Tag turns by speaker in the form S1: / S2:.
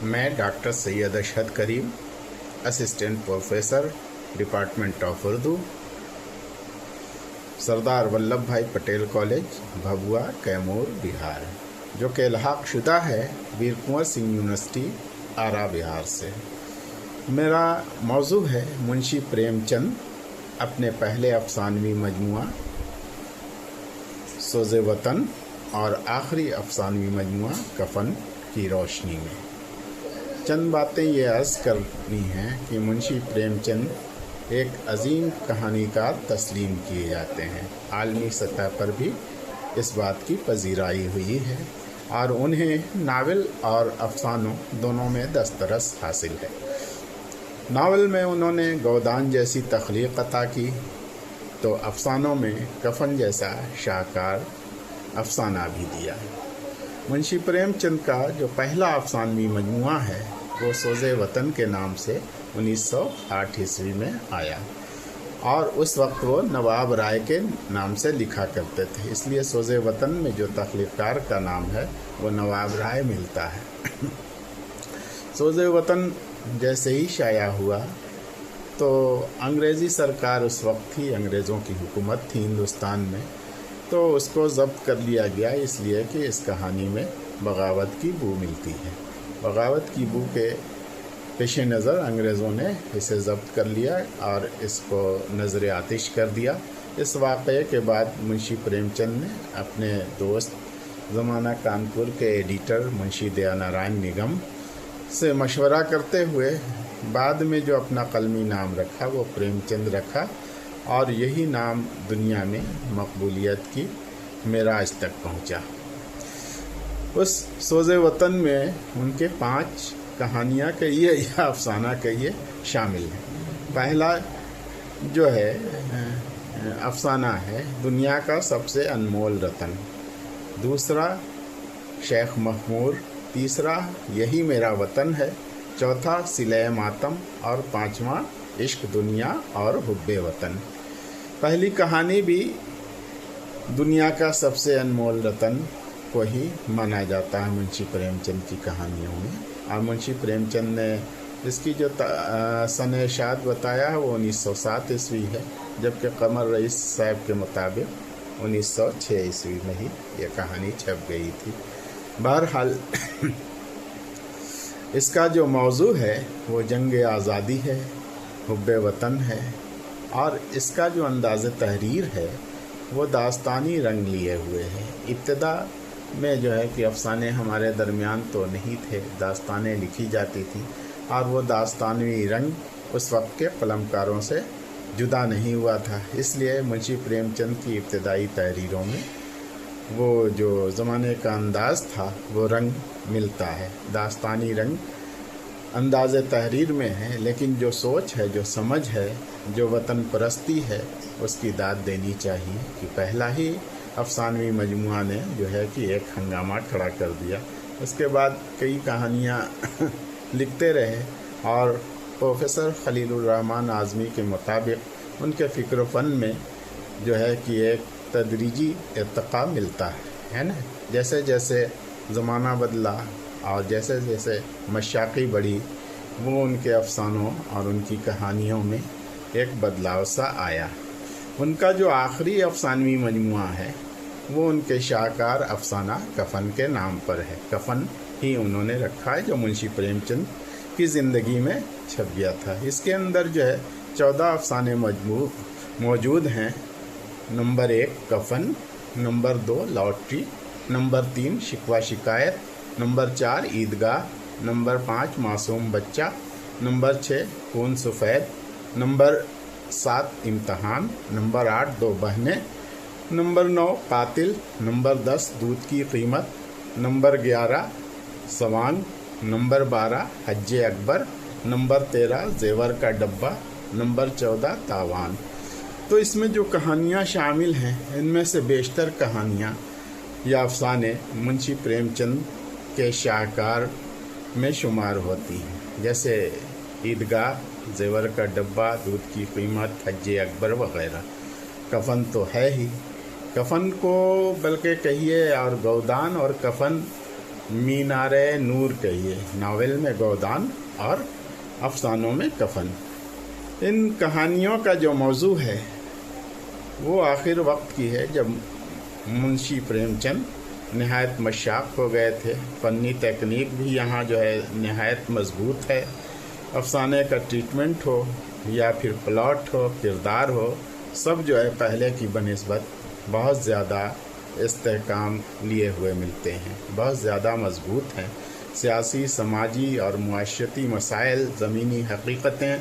S1: मैं doctor Syed Ashhad Karim, assistant professor, department of Urdu, Sardar Vallabh Bhai Patel college, Bhabua, Kaimur, Bihar, जो कि इल्हाक शुदा है वीर कुंवर सिंह यूनिवर्सिटी, आरा, बिहार से। मेरा मौजू है मुंशी प्रेमचंद अपने पहले अफसानवी मजमुआ सोज़े वतन और आखिरी अफसानवी मजमुआ कफन की रोशनी में। चंद बातें ये अर्ज़ करनी हैं कि मुंशी प्रेमचंद एक अजीम कहानीकार तस्लीम किए जाते हैं। आलमी सतह पर भी इस बात की पजीराई हुई है और उन्हें नावल और अफसानों दोनों में दस्तरस हासिल है। नावल में उन्होंने गोदान जैसी तख्लीक अता की, तो अफसानों में कफन जैसा शाहकार अफसाना भी दिया। मुंशी प्रेमचंद का जो पहला अफसानवी मजमुआ है वो सोज़े वतन के नाम से 1908 ईस्वी में आया और उस वक्त वो नवाब राय के नाम से लिखा करते थे, इसलिए सोज़े वतन में जो तख्लीकार का नाम है वो नवाब राय मिलता है। सोज़े वतन जैसे ही शाया हुआ तो अंग्रेज़ी सरकार, उस वक्त ही अंग्रेज़ों की हुकूमत थी हिंदुस्तान में, तो उसको ज़ब्त कर लिया गया, इसलिए कि इस कहानी में बगावत की बू मिलती है। बगावत की बू के पेश नज़र अंग्रेज़ों ने इसे ज़ब्त कर लिया और इसको नज़र आतिश कर दिया। इस वाक़े के बाद मुंशी प्रेमचंद ने अपने दोस्त ज़माना कानपुर के एडिटर मुंशी दयानारायण निगम से मशवरा करते हुए बाद में जो अपना कलमी नाम रखा वो प्रेमचंद रखा और यही नाम दुनिया में मकबूलियत की मेराज तक पहुंचा। उस सोज़े वतन में उनके 5 कहानियाँ कहिए या अफसाना कहिए शामिल हैं। पहला जो है अफसाना है दुनिया का सबसे अनमोल रतन, दूसरा शेख महमूर, तीसरा यही मेरा वतन है, चौथा सिले मातम और 5वां इश्क दुनिया और हुब्बे वतन। पहली कहानी भी दुनिया का सबसे अनमोल रतन को ही माना जाता है मुंशी प्रेमचंद की कहानियों में, और मुंशी प्रेमचंद ने इसकी जो सन इशात बताया है वो 1907 ईस्वी है, जबकि कमर रईस साहब के मुताबिक 1906 ईस्वी में ही ये कहानी छप गई थी। बहरहाल इसका जो मौजू है वो जंग आज़ादी है, हुब्बे वतन है, और इसका जो अंदाज़ तहरीर है वो दास्तानी रंग लिए हुए है। इब्तिदा में जो है कि अफसाने हमारे दरमियान तो नहीं थे, दास्तानें लिखी जाती थी और वो दास्तानवी रंग उस वक्त के कलमकारों से जुदा नहीं हुआ था, इसलिए मुंशी प्रेमचंद की इब्तिदाई तहरीरों में वो जो ज़माने का अंदाज़ था वो रंग मिलता है। दास्तानी रंग अंदाज़ तहरीर में है, लेकिन जो सोच है, जो समझ है, जो वतन परस्ती है, उसकी दाद देनी चाहिए कि पहला ही अफसानवी मजमुआ ने जो है कि एक हंगामा खड़ा कर दिया। उसके बाद कई कहानियाँ लिखते रहे और प्रोफेसर खलीलुर रहमान आज़मी के मुताबिक उनके फ़िक्र फ़न में जो है कि एक तदरीजी इर्तिक़ा मिलता है ना। जैसे जैसे ज़माना बदला और जैसे जैसे मशाक़ी बढ़ी, वो उनके अफसानों और उनकी कहानियों में एक बदलाव सा आया। उनका जो आखिरी अफसानवी मजमुआ है वो उनके शाहकार अफसाना कफन के नाम पर है। कफन ही उन्होंने रखा है, जो मुंशी प्रेमचंद की ज़िंदगी में छप गया था। इसके अंदर जो है 14 अफसाने मौजूद हैं। नंबर 1 कफन, नंबर 2 लॉटरी, नंबर 3 शिकवा शिकायत, नंबर 4 ईदगाह, नंबर 5 मासूम बच्चा, नंबर 6 खून सफ़ेद, नंबर 7 इम्तहान, नंबर 8 2 बहनें, नंबर 9 कातिल, नंबर 10 दूध की कीमत, नंबर 11 सवांग, नंबर 12 हज्जे अकबर, नंबर 13 जेवर का डब्बा, नंबर 14 तावान। तो इसमें जो कहानियाँ शामिल हैं इनमें से बेशतर कहानियाँ या अफसाने मुंशी प्रेमचंद के शाहकार में शुमार होती हैं, जैसे ईदगाह, जेवर का डब्बा, दूध की कीमत, हज्जे अकबर वगैरह। कफन तो है ही, कफन को बल्कि कहिए और गोदान और कफन मीनार नूर कहिए, नावल में गोदान और अफसानों में कफन। इन कहानियों का जो मौजू है वो आखिर वक्त की है जब मुंशी प्रेमचंद नहायत मशाक हो गए थे। फ़नी तकनीक भी यहाँ जो है नहायत मजबूत है। अफसाने का ट्रीटमेंट हो या फिर प्लॉट हो, किरदार हो, सब जो है पहले की बनिस्बत बहुत ज़्यादा इस्तेहकाम लिए हुए मिलते हैं, बहुत ज़्यादा मजबूत हैं। सियासी, समाजी और मुआशरती मसाइल, ज़मीनी हकीकतें